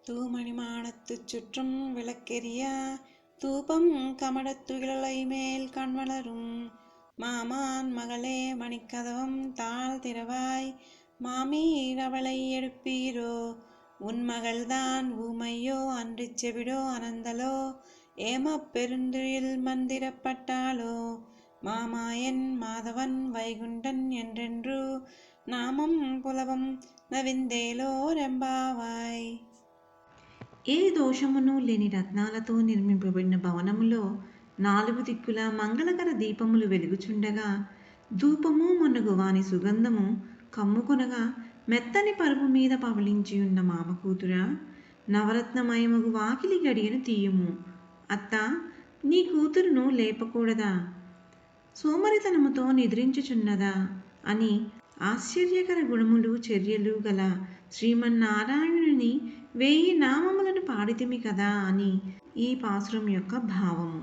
தூமணி மாடத்து சுற்றும் விளக்கெரிய தூபம் கமடத்து இழலை மேல் கண்வளரும் மாமான் மகளே மணிக்கதவம் தாழ் திறவாய் மாமீர் அவளை எடுப்பீரோ உன் மகள்தான் ஊமையோ அன்று செவிடோ அனந்தலோ ஏமப் பெருந்துயில் மந்திரப்பட்டாளோ மாமாயன் மாதவன் வைகுண்டன் என்றென்று నామం పులవం నవిందేలో రెంబావాయ్. ఏ దోషమును లేని రత్నాలతో నిర్మింపబడిన భవనములో 4 దిక్కుల మంగళకర దీపములు వెలుగుచుండగా ధూపము మొన్నగు వాని సుగంధము కమ్ముకొనగా మెత్తని పరుపు మీద పవళించియున్న మామ కూతురా, నవరత్నమయమగు వాకిలి గడియను తీయుము. అత్త, నీ కూతురును లేపకూడదా? సోమరితనముతో నిద్రించుచున్నదా అని ఆశ్చర్యకర గుణములు చర్యలు గల శ్రీమన్నారాయణుని 1000 నామములను పాడితిమి కదా అని ఈ పాసురం యొక్క భావము.